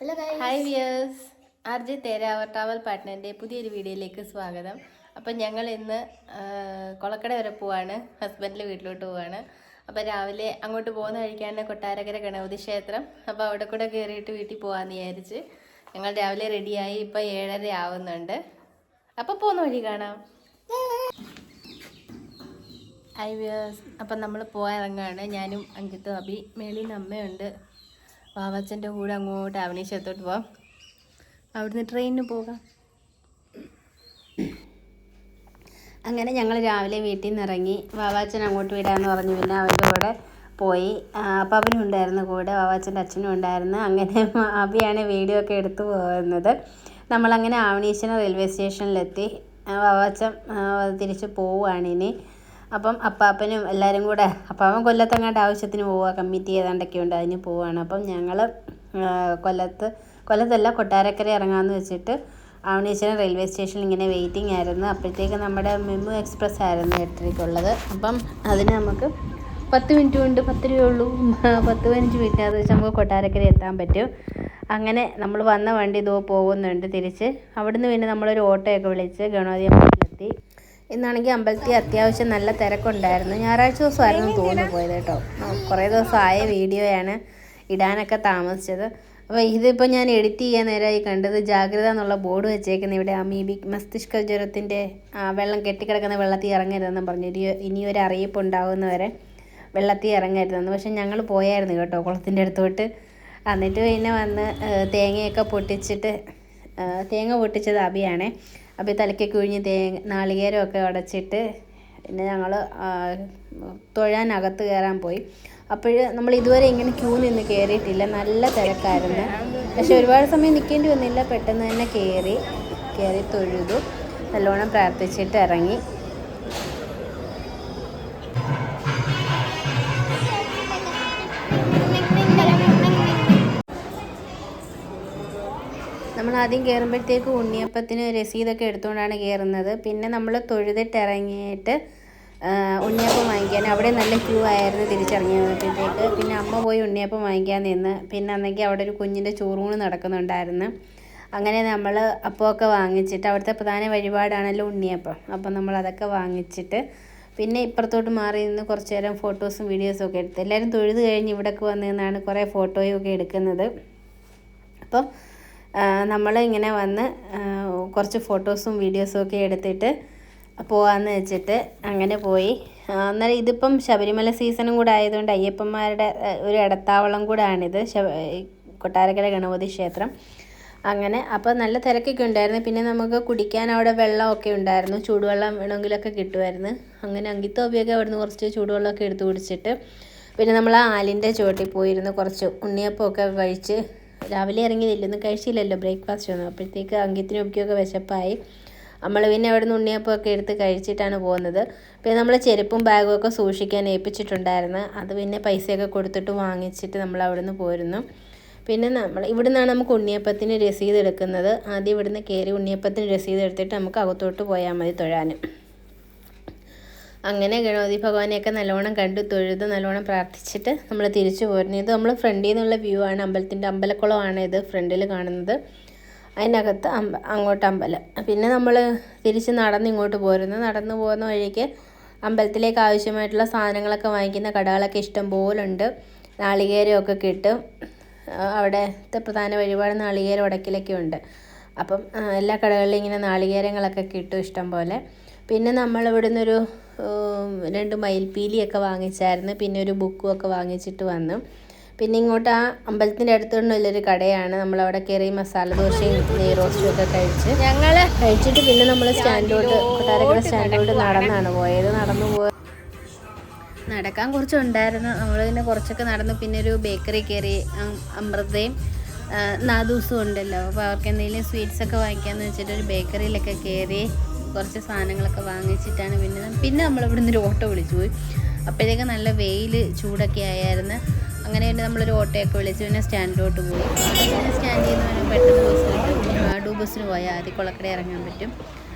Hello guys, hi viewers. RJ തേരാവർ travel പാർട്ട്ണറിൻ്റെ പുതിയൊരു വീഡിയോയിലേക്ക് സ്വാഗതം. അപ്പം ഞങ്ങൾ ഇന്ന് കൊളക്കട വരെ പോവാണ്, ഹസ്ബൻഡിൻ്റെ വീട്ടിലോട്ട് പോവാണ്. അപ്പോൾ രാവിലെ അങ്ങോട്ട് പോകുന്ന വഴിക്കാണ് കൊട്ടാരക്കര ഗണപതി ക്ഷേത്രം. അപ്പോൾ അവിടെ കൂടെ കയറിയിട്ട് വീട്ടിൽ പോകാമെന്ന് വിചാരിച്ച് ഞങ്ങൾ രാവിലെ റെഡിയായി. ഇപ്പോൾ 7:30 ആവുന്നുണ്ട്. അപ്പോൾ പോകുന്ന വഴി കാണാം. Hi wears. അപ്പം നമ്മൾ പോകാൻ ഇറങ്ങുകയാണ്. ഞാനും അങ്കിത്തും അബി, മേളിൽ നിന്ന് അമ്മയുണ്ട്. വാവച്ചൻ്റെ കൂടെ അങ്ങോട്ട് അവനീശത്തോട്ട് പോവാം. അവിടുന്ന് ട്രെയിനിന് പോകാം. അങ്ങനെ ഞങ്ങൾ രാവിലെ വീട്ടിൽ നിന്ന് ഇറങ്ങി. വാവാച്ചൻ അങ്ങോട്ട് വിടാമെന്ന് പറഞ്ഞു. പിന്നെ അവൻ്റെ കൂടെ പോയി. അപ്പം അവനും ഉണ്ടായിരുന്നു കൂടെ, വാവാച്ചൻ്റെ അച്ഛനും ഉണ്ടായിരുന്നു. അങ്ങനെ അബിയാണ് വീഡിയോ ഒക്കെ എടുത്തു പോകുന്നത്. നമ്മളങ്ങനെ ആവണീശ്വരം റെയിൽവേ സ്റ്റേഷനിലെത്തി. വാവാച്ചൻ തിരിച്ച് പോവുകയാണിനി. അപ്പം അപ്പാപ്പനും എല്ലാവരും കൂടെ, അപ്പാപ്പൻ കൊല്ലത്തെങ്ങാണ്ട് ആവശ്യത്തിന് പോവുക, കമ്മിറ്റി ഏതാണ്ടൊക്കെ ഉണ്ട്, അതിന് പോവുകയാണ്. അപ്പം ഞങ്ങൾ കൊല്ലത്തല്ല കൊട്ടാരക്കര ഇറങ്ങാമെന്ന് വെച്ചിട്ട് ആവണീശ്വരം റെയിൽവേ സ്റ്റേഷനിൽ ഇങ്ങനെ വെയിറ്റിംഗ് ആയിരുന്നു. അപ്പോഴത്തേക്ക് നമ്മുടെ മെമു എക്സ്പ്രസ് ആയിരുന്നു 8:30-ക്കുള്ളത്. അപ്പം അതിന് നമുക്ക് 10 മിനിറ്റ് കൊണ്ട് 10 രൂപയുള്ളൂ, 10-15 മിനിറ്റിനകത്ത് വെച്ച് നമുക്ക് കൊട്ടാരക്കര എത്താൻ പറ്റും. അങ്ങനെ നമ്മൾ വന്ന വണ്ടി ഇതോ പോകുന്നുണ്ട് തിരിച്ച്. അവിടുന്ന് പിന്നെ നമ്മളൊരു ഓട്ടോയൊക്കെ വിളിച്ച് ഗണപതി അമ്പലത്തിലെത്തി. ഇന്നാണെങ്കിൽ അമ്പലത്തിൽ അത്യാവശ്യം നല്ല തിരക്കുണ്ടായിരുന്നു. ഞായറാഴ്ച ദിവസമായിരുന്നു തോന്നി പോയത് കേട്ടോ. കുറേ ദിവസമായ വീഡിയോയാണ് ഇടാനൊക്കെ താമസിച്ചത്. അപ്പോൾ ഇതിപ്പോൾ ഞാൻ എഡിറ്റ് ചെയ്യാൻ നേരമായി കണ്ടത് ജാഗ്രത എന്നുള്ള ബോർഡ് വെച്ചേക്കുന്നത് ഇവിടെ അമീബിക് മസ്തിഷ്ക ജ്വരത്തിൻ്റെ വെള്ളം കെട്ടിക്കിടക്കുന്ന വെള്ളത്തിൽ ഇറങ്ങരുതെന്ന് പറഞ്ഞു. ഇനിയൊരു അറിയിപ്പ് ഉണ്ടാകുന്നവരെ വെള്ളത്തിൽ ഇറങ്ങരുതെന്ന്. പക്ഷെ ഞങ്ങൾ പോയായിരുന്നു കേട്ടോ കുളത്തിൻ്റെ അടുത്തോട്ട്. എന്നിട്ട് പിന്നെ വന്ന് തേങ്ങയൊക്കെ പൊട്ടിച്ചിട്ട്, തേങ്ങ പൊട്ടിച്ചത് അബിയാണേ. അപ്പോൾ തലയ്ക്കൊക്കെ ഒഴിഞ്ഞ് നാളികേരമൊക്കെ ഉടച്ചിട്ട് പിന്നെ ഞങ്ങൾ തൊഴാനകത്ത് കയറാൻ പോയി. അപ്പോൾ നമ്മൾ ഇതുവരെ ഇങ്ങനെ ക്യൂ നിന്ന് കയറിയിട്ടില്ല. നല്ല തിരക്കായിരുന്നു. പക്ഷെ ഒരുപാട് സമയം നിൽക്കേണ്ടി വന്നില്ല. പെട്ടെന്ന് തന്നെ കയറി തൊഴുതു, നല്ലോണം പ്രാർത്ഥിച്ചിട്ട് ഇറങ്ങി. നമ്മൾ ആദ്യം കയറുമ്പോഴത്തേക്ക് ഉണ്ണിയപ്പത്തിന് രസീതൊക്കെ എടുത്തുകൊണ്ടാണ് കയറുന്നത്. പിന്നെ നമ്മൾ തൊഴുതിട്ട് ഇറങ്ങിയിട്ട് ഉണ്ണിയപ്പം വാങ്ങിക്കാൻ അവിടെ നല്ല ക്യൂ ആയിരുന്നു തിരിച്ചിറങ്ങിയപ്പോഴത്തേക്ക്. പിന്നെ അമ്മ പോയി ഉണ്ണിയപ്പം വാങ്ങിക്കാൻ നിന്ന്. പിന്നെ അന്നേക്ക് അവിടെ ഒരു കുഞ്ഞിൻ്റെ ചോറൂണ് നടക്കുന്നുണ്ടായിരുന്നു. അങ്ങനെ നമ്മൾ അപ്പമൊക്കെ വാങ്ങിച്ചിട്ട്, അവിടുത്തെ പ്രധാന വഴിപാടാണല്ലോ ഉണ്ണിയപ്പം, അപ്പം നമ്മൾ അതൊക്കെ വാങ്ങിച്ചിട്ട് പിന്നെ ഇപ്പുറത്തോട്ട് മാറി നിന്ന് കുറച്ച് നേരം ഫോട്ടോസും വീഡിയോസും ഒക്കെ എടുത്ത് എല്ലാവരും തൊഴുത് കഴിഞ്ഞ് ഇവിടേക്ക് വന്നു നിന്നാണ് കുറേ ഫോട്ടോയും ഒക്കെ എടുക്കുന്നത്. അപ്പം നമ്മൾ ഇങ്ങനെ വന്ന് കുറച്ച് ഫോട്ടോസും വീഡിയോസും ഒക്കെ എടുത്തിട്ട് പോകാമെന്ന് വെച്ചിട്ട് അങ്ങനെ പോയി. അന്നേരം ഇതിപ്പം ശബരിമല സീസണും കൂടെ ആയതുകൊണ്ട് അയ്യപ്പന്മാരുടെ ഒരു ഇടത്താവളം കൂടെ ആണിത്, കൊട്ടാരക്കര ഗണപതി ക്ഷേത്രം. അങ്ങനെ അപ്പോൾ നല്ല തിരക്കൊക്കെ ഉണ്ടായിരുന്നു. പിന്നെ നമുക്ക് കുടിക്കാൻ അവിടെ വെള്ളമൊക്കെ ഉണ്ടായിരുന്നു, ചൂടുവെള്ളം വേണമെങ്കിലൊക്കെ കിട്ടുമായിരുന്നു. അങ്ങനെ അങ്കിത്തോപ്പിയൊക്കെ അവിടുന്ന് കുറച്ച് ചൂടുവെള്ളമൊക്കെ എടുത്ത് കുടിച്ചിട്ട് പിന്നെ നമ്മൾ ആ ആലിൻ്റെ ചുവട്ടിൽ പോയിരുന്നു കുറച്ച് ഉണ്ണിയപ്പമൊക്കെ കഴിച്ച്. രാവിലെ ഇറങ്ങിയതില്ലൊന്നും കഴിച്ചില്ലല്ലോ, ബ്രേക്ക്ഫാസ്റ്റ് ഒന്നും. അപ്പോഴത്തേക്ക് അങ്കിത്തിനും ഒക്കെയൊക്കെ വിശപ്പായി. നമ്മൾ പിന്നെ അവിടെ നിന്ന് ഉണ്ണിയപ്പമൊക്കെ എടുത്ത് കഴിച്ചിട്ടാണ് പോകുന്നത്. പിന്നെ നമ്മൾ ചെരുപ്പും ബാഗും ഒക്കെ സൂക്ഷിക്കാൻ ഏൽപ്പിച്ചിട്ടുണ്ടായിരുന്നു. അത് പിന്നെ പൈസയൊക്കെ കൊടുത്തിട്ട് വാങ്ങിച്ചിട്ട് നമ്മൾ അവിടെ നിന്ന് പോരുന്നു. പിന്നെ നമ്മൾ ഇവിടെ നിന്നാണ് നമുക്ക് ഉണ്ണിയപ്പത്തിന് രസീത് എടുക്കുന്നത്. ആദ്യം ഇവിടുന്ന് കയറി ഉണ്ണിയപ്പത്തിന് രസീത് എടുത്തിട്ട് നമുക്ക് അകത്തോട്ട് പോയാൽ മതി തൊഴാൻ. അങ്ങനെ ഗണപതി ഭഗവാനെയൊക്കെ നല്ലോണം കണ്ടു തൊഴുത് നല്ലോണം പ്രാർത്ഥിച്ചിട്ട് നമ്മൾ തിരിച്ചു പോരുന്നു. ഇത് നമ്മൾ ഫ്രണ്ടിൽ നിന്നുള്ള വ്യൂ ആണ്. അമ്പലക്കുളമാണ് ഇത് ഫ്രണ്ടിൽ കാണുന്നത്. അതിനകത്ത് അങ്ങോട്ട് അമ്പലം. പിന്നെ നമ്മൾ തിരിച്ച് ഇങ്ങോട്ട് പോരുന്നു. നടന്നു പോകുന്ന വഴിക്ക് അമ്പലത്തിലേക്ക് ആവശ്യമായിട്ടുള്ള സാധനങ്ങളൊക്കെ വാങ്ങിക്കുന്ന കടകളൊക്കെ ഇഷ്ടം പോലെ ഉണ്ട്. നാളികേരമൊക്കെ കിട്ടും. അവിടുത്തെ പ്രധാന വഴിപാട് നാളികേരം ഉടക്കലൊക്കെ ഉണ്ട്. അപ്പം എല്ലാ കടകളിലും ഇങ്ങനെ നാളികേരങ്ങളൊക്കെ കിട്ടും ഇഷ്ടം പോലെ. പിന്നെ നമ്മൾ ഇവിടുന്ന് ഒരു 2 മയിൽപ്പീലിയൊക്കെ വാങ്ങിച്ചായിരുന്നു. പിന്നെ ഒരു ബുക്കും ഒക്കെ വാങ്ങിച്ചിട്ട് വന്നു. പിന്നെ ഇങ്ങോട്ട് ആ അമ്പലത്തിൻ്റെ അടുത്തുള്ളൊരു കടയാണ്. നമ്മളവിടെ കയറി മസാല ദോശയും നെയ് റോസ്റ്റും ഒക്കെ കഴിച്ചിട്ട് പിന്നെ നമ്മൾ കൊട്ടാരക്കര സ്റ്റാൻഡിലോട്ട് നടന്നാണ് പോയത്. നടക്കാൻ കുറച്ചുണ്ടായിരുന്നു. നമ്മൾ പിന്നെ കുറച്ചൊക്കെ നടന്നു. പിന്നെ ഒരു ബേക്കറി കയറി, അമൃതയും നാദൂസും ഉണ്ടല്ലോ, അപ്പോൾ അവർക്ക് എന്തെങ്കിലും സ്വീറ്റ്സൊക്കെ വാങ്ങിക്കാമെന്ന് വെച്ചിട്ട് ഒരു ബേക്കറിയിലൊക്കെ കയറി കുറച്ച് സാധനങ്ങളൊക്കെ വാങ്ങിച്ചിട്ടാണ് പിന്നെ നമ്മളിവിടെ നിന്ന് ഒരു ഓട്ടോ വിളിച്ചു പോയി. അപ്പോഴത്തേക്ക് നല്ല വെയിൽ ചൂടൊക്കെ ആയിരുന്നു. അങ്ങനെ പിന്നെ നമ്മളൊരു ഓട്ടോയൊക്കെ വിളിച്ച് പിന്നെ സ്റ്റാൻഡിലോട്ട് പോയി. പിന്നെ സ്റ്റാൻഡിൽ നിന്ന് പെട്ടെന്ന് ബസ് കിട്ടും. ബസ്സിന് പോയാൽ ആദ്യം കൊളക്കട ഇറങ്ങാൻ പറ്റും.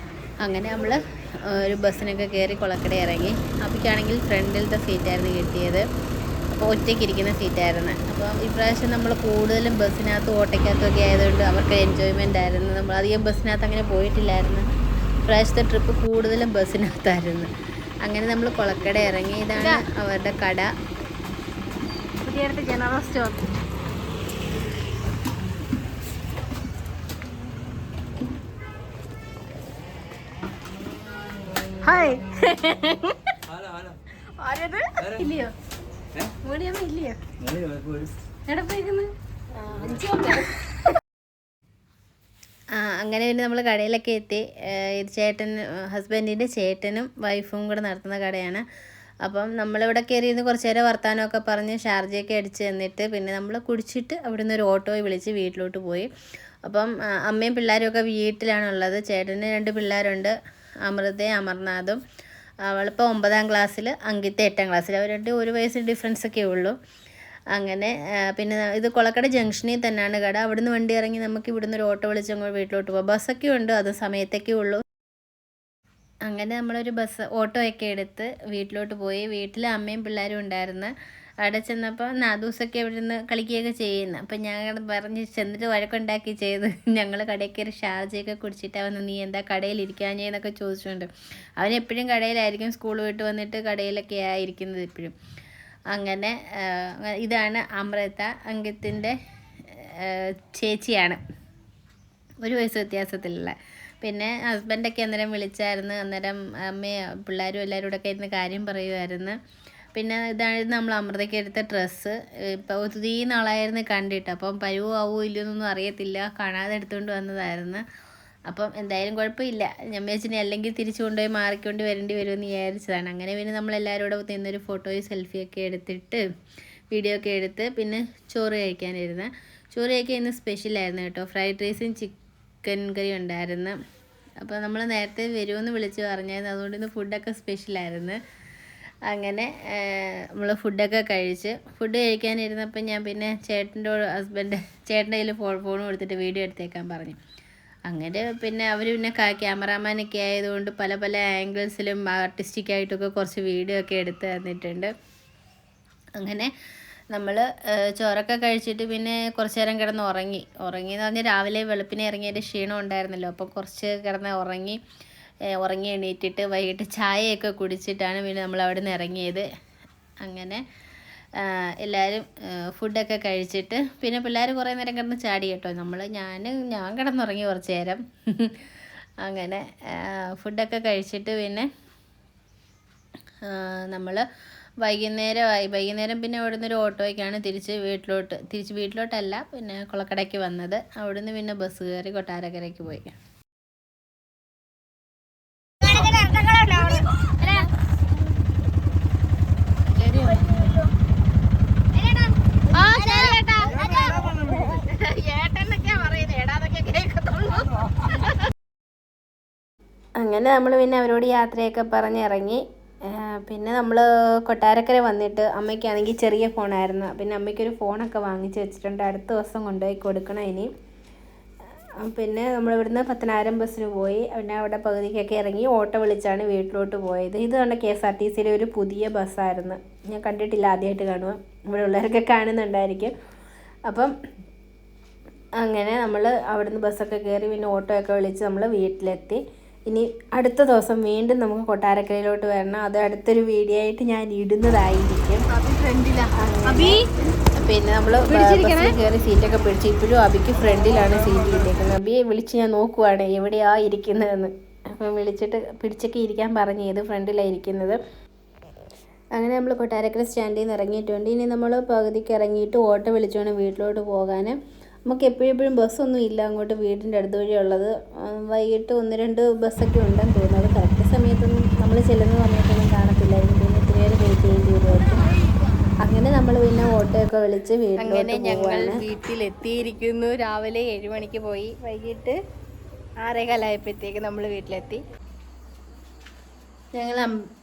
അങ്ങനെ നമ്മൾ ഒരു ബസ്സിനൊക്കെ കയറി കൊളക്കട ഇറങ്ങി. അപ്പോഴേക്കാണെങ്കിൽ ഫ്രണ്ടിലത്തെ സീറ്റായിരുന്നു കിട്ടിയത്. അപ്പോൾ ഒറ്റയ്ക്ക് ഇരിക്കുന്ന സീറ്റായിരുന്നു. അപ്പോൾ ഇപ്രാവശ്യം നമ്മൾ കൂടുതലും ബസ്സിനകത്ത് ഓട്ടയ്ക്കകത്തൊക്കെ ആയതുകൊണ്ട് അവർക്ക് എൻജോയ്മെൻ്റ് ആയിരുന്നു. നമ്മൾ അധികം ബസ്സിനകത്ത് അങ്ങനെ പോയിട്ടില്ലായിരുന്നു. ഇപ്രാവശ്യത്തെ ട്രിപ്പ് കൂടുതലും ബസ്സിനകത്തായിരുന്നു. അങ്ങനെ നമ്മൾ കൊളക്കട ഇറങ്ങി. ഇതാണ് അവരുടെ കട, പുതിയടുത്ത് ജനറൽ സ്റ്റോർ. ഹായ് ആരത് ഇല്ലയോ മൂടിയമ്മ ഇല്ലയോ എവിടെ പോയിരിക്കുന്നു? അങ്ങനെ പിന്നെ നമ്മൾ കടയിലൊക്കെ എത്തി. ഇത് ഹസ്ബൻഡിൻ്റെ ചേട്ടനും വൈഫും കൂടെ നടത്തുന്ന കടയാണ്. അപ്പം നമ്മളിവിടെ കയറിയിരുന്ന് കുറച്ച് നേരം വർത്താനമൊക്കെ പറഞ്ഞ് ഷാർജയൊക്കെ അടിച്ച് തന്നിട്ട് പിന്നെ നമ്മൾ കുടിച്ചിട്ട് അവിടെ നിന്ന് ഒരു ഓട്ടോയെ വിളിച്ച് വീട്ടിലോട്ട് പോയി. അപ്പം അമ്മയും പിള്ളേരും ഒക്കെ വീട്ടിലാണുള്ളത്. ചേട്ടന് 2 പിള്ളേരുണ്ട്, അമൃതയും അമർനാഥും. അവളിപ്പോൾ 9ാം ക്ലാസ്സിൽ, അങ്കിത്ത 8ാം ക്ലാസ്സിൽ. അവർ 1 വയസ്സ് ഡിഫറൻസൊക്കെ ഉള്ളൂ. അങ്ങനെ പിന്നെ ഇത് കൊളക്കട ജംഗ്ഷനിൽ തന്നെയാണ് കട. അവിടുന്ന് വണ്ടി ഇറങ്ങി നമുക്ക് ഇവിടുന്ന് ഒരു ഓട്ടോ വിളിച്ച് അങ്ങോട്ട് വീട്ടിലോട്ട് പോകാം. ബസ്സൊക്കെ ഉണ്ട്, അത് സമയത്തൊക്കെ ഉള്ളൂ. അങ്ങനെ നമ്മളൊരു ഓട്ടോയൊക്കെ എടുത്ത് വീട്ടിലോട്ട് പോയി. വീട്ടിൽ അമ്മയും പിള്ളേരും ഉണ്ടായിരുന്നു. അവിടെ ചെന്നപ്പോൾ നാദൂസൊക്കെ ഇവിടെ നിന്ന് കളിക്കുകയൊക്കെ ചെയ്യുന്നു. അപ്പം ഞാൻ പറഞ്ഞ് ചെന്നിട്ട് വഴക്കുണ്ടാക്കി ചെയ്ത് ഞങ്ങൾ കടയിൽ കയറി ഷാർജയൊക്കെ കുടിച്ചിട്ട് വന്ന് നീ എന്താ കടയിലിരിക്കാഞ്ഞെന്നൊക്കെ ചോദിച്ചുകൊണ്ട്. അവനെപ്പോഴും കടയിലായിരിക്കും, സ്കൂൾ വിട്ട് വന്നിട്ട് കടയിലൊക്കെ ആയിരിക്കുന്നത് എപ്പോഴും. അങ്ങനെ ഇതാണ് അമൃത, അങ്കിത്തിൻ്റെ ചേച്ചിയാണ്, 1 വയസ്സ് വ്യത്യാസത്തിലുള്ള. പിന്നെ ഹസ്ബൻഡൊക്കെ അന്നേരം വിളിച്ചായിരുന്നു. അന്നേരം അമ്മയും പിള്ളേരും എല്ലാവരും കൂടെ ഒക്കെ ഇരുന്ന് കാര്യം പറയുമായിരുന്നു. പിന്നെ ഇതായിരുന്നു നമ്മൾ അമൃതയ്ക്ക് എടുത്ത ഡ്രസ്സ്. ഇപ്പോൾ ഒത്തിരി നാളായിരുന്നു കണ്ടിട്ട്, അപ്പം പരുവാവോ ഇല്ലയെന്നൊന്നും അറിയത്തില്ല, കാണാതെ എടുത്തുകൊണ്ട് വന്നതായിരുന്നു. അപ്പം എന്തായാലും കുഴപ്പമില്ല, ഞമ്മേച്ചിനെ അല്ലെങ്കിൽ തിരിച്ചു കൊണ്ടുപോയി മാറിക്കൊണ്ട് വരേണ്ടി വരുമെന്ന് വിചാരിച്ചതാണ്. അങ്ങനെ പിന്നെ നമ്മളെല്ലാവരും കൂടെ നിന്നൊരു ഫോട്ടോയും സെൽഫിയൊക്കെ എടുത്തിട്ട് വീഡിയോ ഒക്കെ എടുത്ത് പിന്നെ ചോറ് കഴിക്കാനിരുന്ന്. ചോറ് കഴിക്കാൻ ഇന്ന് സ്പെഷ്യലായിരുന്നു കേട്ടോ. ഫ്രൈഡ് റൈസും ചിക്കൻ കറിയും ഉണ്ടായിരുന്നു. അപ്പോൾ നമ്മൾ നേരത്തെ വരുമെന്ന് വിളിച്ച് പറഞ്ഞായിരുന്നു, അതുകൊണ്ട് ഇന്ന് ഫുഡൊക്കെ സ്പെഷ്യലായിരുന്നു. അങ്ങനെ നമ്മൾ ഫുഡൊക്കെ കഴിച്ച് ഫുഡ് കഴിക്കാനിരുന്നപ്പോൾ ഞാൻ പിന്നെ ചേട്ടൻ്റെ കയ്യിൽ ഫോൺ കൊടുത്തിട്ട് വീഡിയോ എടുത്തേക്കാൻ പറഞ്ഞു. അങ്ങനെ പിന്നെ അവർ പിന്നെ ക്യാമറാമാനൊക്കെ ആയതുകൊണ്ട് പല പല ആംഗിൾസിലും ആർട്ടിസ്റ്റിക്കായിട്ടൊക്കെ കുറച്ച് വീഡിയോ ഒക്കെ എടുത്ത് തന്നിട്ടുണ്ട്. അങ്ങനെ നമ്മൾ ചോറൊക്കെ കഴിച്ചിട്ട് പിന്നെ കുറച്ച് നേരം കിടന്ന് ഉറങ്ങിയെന്ന് പറഞ്ഞാൽ രാവിലെ വെളുപ്പിനെ ഇറങ്ങിയതിൻ്റെ ക്ഷീണം ഉണ്ടായിരുന്നല്ലോ. അപ്പോൾ കുറച്ച് കിടന്ന് ഉറങ്ങി എണീറ്റിട്ട് വൈകിട്ട് ചായയൊക്കെ കുടിച്ചിട്ടാണ് പിന്നെ നമ്മൾ അവിടെ നിന്ന് ഇറങ്ങിയത്. അങ്ങനെ എല്ലാവരും ഫുഡൊക്കെ കഴിച്ചിട്ട് പിന്നെ പിള്ളേർ കുറേ നേരം കിടന്ന് ചാടി കേട്ടോ. ഞാൻ കിടന്നുറങ്ങി കുറച്ച് നേരം. അങ്ങനെ ഫുഡൊക്കെ കഴിച്ചിട്ട് പിന്നെ നമ്മൾ വൈകുന്നേരം പിന്നെ അവിടെ നിന്നൊരു ഓട്ടോയ്ക്കാണ് തിരിച്ച് വീട്ടിലോട്ടല്ല പിന്നെ കൊളക്കടയ്ക്ക് വന്നത്. അവിടെ നിന്ന് പിന്നെ ബസ് കയറി കൊട്ടാരക്കരയ്ക്ക് പോയി. അങ്ങനെ നമ്മൾ പിന്നെ അവരോട് യാത്രയൊക്കെ പറഞ്ഞിറങ്ങി. പിന്നെ നമ്മൾ കൊട്ടാരക്കര വന്നിട്ട് അമ്മയ്ക്കാണെങ്കിൽ ചെറിയ ഫോണായിരുന്നു. പിന്നെ അമ്മയ്ക്കൊരു ഫോണൊക്കെ വാങ്ങിച്ച് വെച്ചിട്ടുണ്ട്, അടുത്ത ദിവസം കൊണ്ടുപോയി കൊടുക്കണം ഇനി. പിന്നെ നമ്മളിവിടുന്ന് പത്തനാപുരം ബസ്സിന് പോയി. പിന്നെ അവിടെ പകുതിക്കൊക്കെ ഇറങ്ങി ഓട്ടോ വിളിച്ചാണ് വീട്ടിലോട്ട് പോയത്. ഇത് കണ്ട KSRTCയിലെ ഒരു പുതിയ ബസ്സായിരുന്നു, ഞാൻ കണ്ടിട്ടില്ല, ആദ്യമായിട്ട് കാണുക. ഇവിടെ ഉള്ളവരൊക്കെ കാണുന്നുണ്ടായിരിക്കും. അപ്പം അങ്ങനെ നമ്മൾ അവിടുന്ന് ബസ്സൊക്കെ കയറി പിന്നെ ഓട്ടോ ഒക്കെ വിളിച്ച് നമ്മൾ വീട്ടിലെത്തി. ഇനി അടുത്ത ദിവസം വീണ്ടും നമുക്ക് കൊട്ടാരക്കരയിലോട്ട് വരണം. അത് അടുത്തൊരു വീഡിയോ ആയിട്ട് ഞാൻ ഇടുന്നതായിരിക്കും. പിന്നെ നമ്മൾ ബസ്സിൽ കയറി സീറ്റൊക്കെ പിടിച്ച് ഇപ്പോഴും അബിക്ക് ഫ്രണ്ടിലാണ് സീറ്റ് കിട്ടിയിരിക്കുന്നത്. അബിയെ വിളിച്ച് ഞാൻ നോക്കുവാണ് എവിടെയാ ഇരിക്കുന്നതെന്ന്. അപ്പം വിളിച്ചിട്ട് പിടിച്ചൊക്കെ ഇരിക്കാൻ പറഞ്ഞു, ഏത് ഫ്രണ്ടിലാണ് ഇരിക്കുന്നത്. അങ്ങനെ നമ്മൾ കൊട്ടാരക്കര സ്റ്റാൻഡിൽ നിന്ന് ഇറങ്ങിയിട്ടുണ്ട്. ഇനി നമ്മൾ പകുതിക്ക് ഇറങ്ങിയിട്ട് ഓട്ടോ വിളിച്ച് വേണം വീട്ടിലോട്ട് പോകാൻ. നമുക്ക് എപ്പോഴും ബസ്സൊന്നും ഇല്ല അങ്ങോട്ട് വീടിൻ്റെ അടുത്ത് വഴിയുള്ളത്. വൈകിട്ട് 1-2 ബസ്സൊക്കെ ഉണ്ടെന്ന് തോന്നുന്നു. അത് കറക്റ്റ് സമയത്തൊന്നും നമ്മൾ ചെല്ലുന്ന സമയത്തൊന്നും കാണത്തില്ലായിരിക്കും. പിന്നെ ഇത്തിരി നേരം വെയിറ്റ് ചെയ്യേണ്ടി വരുമായിരിക്കും. അങ്ങനെ നമ്മൾ പിന്നെ ഓട്ടോയൊക്കെ വിളിച്ച് വീട്ടിലോട്ട് ഞങ്ങൾ വീട്ടിലെത്തിയിരിക്കുന്നു. രാവിലെ 7 മണിക്ക് പോയി, വൈകിട്ട് 6:15 നമ്മൾ വീട്ടിലെത്തി. ഞങ്ങൾ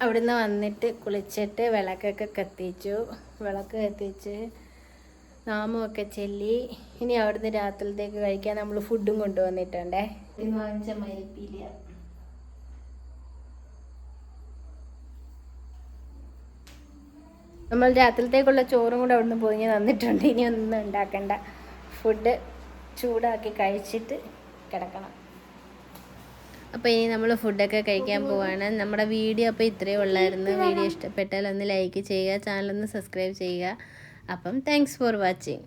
അവിടുന്ന് വന്നിട്ട് കുളിച്ചിട്ട് വിളക്ക് കത്തിച്ച് നാമമൊക്കെ ചൊല്ലി. ഇനി അവിടുന്ന് രാത്രിയിലത്തേക്ക് കഴിക്കാൻ നമ്മൾ ഫുഡും കൊണ്ടുവന്നിട്ടുണ്ടേ. വാങ്ങിച്ച മരിപ്പില്ല. നമ്മൾ രാത്രിത്തേക്കുള്ള ചോറും കൂടെ അവിടുന്ന് പൊതിഞ്ഞ് തന്നിട്ടുണ്ട്. ഇനി ഒന്നും ഉണ്ടാക്കണ്ട, ഫുഡ് ചൂടാക്കി കഴിച്ചിട്ട് കിടക്കണം. അപ്പോൾ ഇനി നമ്മൾ ഫുഡൊക്കെ കഴിക്കാൻ പോവാണ്. നമ്മുടെ വീഡിയോ അപ്പോൾ ഇത്രയേ ഉള്ളായിരുന്നു. വീഡിയോ ഇഷ്ടപ്പെട്ടാൽ ഒന്ന് ലൈക്ക് ചെയ്യുക, ചാനലൊന്ന് സബ്സ്ക്രൈബ് ചെയ്യുക. അപ്പം താങ്ക്സ് ഫോർ വാച്ചിങ്.